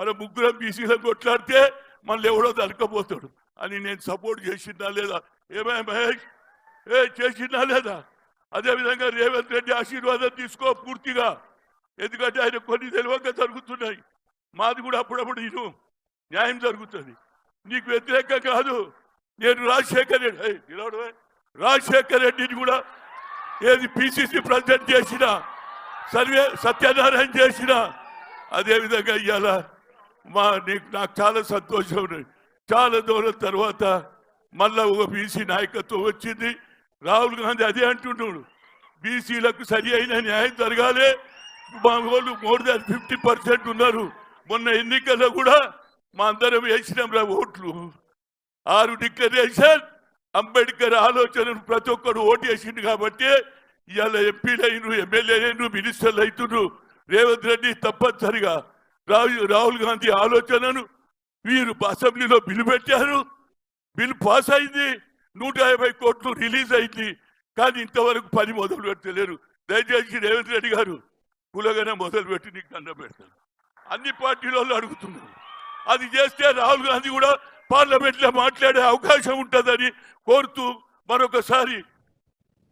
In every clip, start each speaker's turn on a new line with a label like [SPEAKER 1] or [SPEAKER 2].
[SPEAKER 1] మన ముగ్గురం బీసీలకు కొట్లాడితే మళ్ళీ ఎవడో దొరకపోతాడు అని నేను సపోర్ట్ చేసిందా లేదా? ఏమైనా మహేష్ చేసిందా లేదా? అదేవిధంగా రేవంత్ రెడ్డి ఆశీర్వాదం తీసుకో పూర్తిగా, ఎందుకంటే ఆయన కొన్ని తెలివక జరుగుతున్నాయి. మాది కూడా అప్పుడప్పుడు ఇను న్యాయం జరుగుతుంది. నీకు వ్యతిరేకం కాదు. నేను రాజశేఖర్ రెడ్డిని కూడా ఏది పిసిసి ప్రెసిడెంట్ చేసిన, సత్యనారాయణ చేసిన, అదేవిధంగా ఇవాళ నాకు చాలా సంతోషం ఉన్నది. చాలా దూరం తర్వాత మళ్ళా ఒక బీసీ నాయకత్వం వచ్చింది. రాహుల్ గాంధీ అదే అంటున్నాడు, బీసీలకు సరి అయిన న్యాయం జరగాలి. మా వాళ్ళు మోర్ దాన్ 50% ఉన్నారు. మొన్న ఎన్నికల్లో కూడా మా అందరం వేసినాం రా ఓట్లు. 6 డిక్లరేషన్ అంబేద్కర్ ఆలోచనను ప్రతి ఒక్కరు ఓటు వేసిండు కాబట్టి ఇవాళ ఎంపీలు అయినరు, ఎమ్మెల్యే అయినరు, మినిస్టర్లు అవుతున్నారు. రేవంత్ రెడ్డి తప్పనిసరిగా రాహుల్ గాంధీ ఆలోచనను వీరు అసెంబ్లీలో బిల్లు పెట్టారు. బిల్లు పాస్ అయింది. 150 కోట్లు రిలీజ్ అయింది. కానీ ఇంతవరకు పని మొదలు పెట్టలేరు. దయచేసి రేవంత్ రెడ్డి గారు కులగానే మొదలు పెట్టి నీకు దండ పెడతారు. అన్ని పార్టీల వాళ్ళు అడుగుతున్నారు. అది చేస్తే రాహుల్ గాంధీ కూడా పార్లమెంట్లో మాట్లాడే అవకాశం ఉంటుందని కోరుతూ మరొకసారి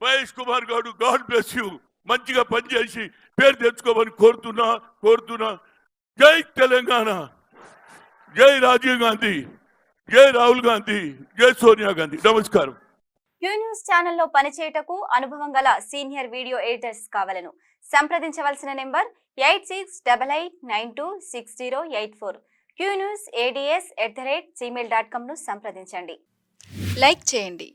[SPEAKER 1] మహేష్ కుమార్ గారు గాడ్ బ్లెస్ యూ, మంచిగా పనిచేసి పేరు తెచ్చుకోమని కోరుతున్నా. జై తెలంగాణ, జై రాజీవ్ గాంధీ, జై రాహుల్ గాంధీ, జై సోనియా గాంధీ. నమస్కారం.
[SPEAKER 2] క్యూ న్యూస్ ఛానల్లో పనిచేయటకు అనుభవం గల సీనియర్ వీడియో ఎడిటర్స్ కావాలను సంప్రదించవలసిన నెంబర్ 8688926084. qnewsads@gmail.com ను సంప్రదించండి. లైక్ చేయండి.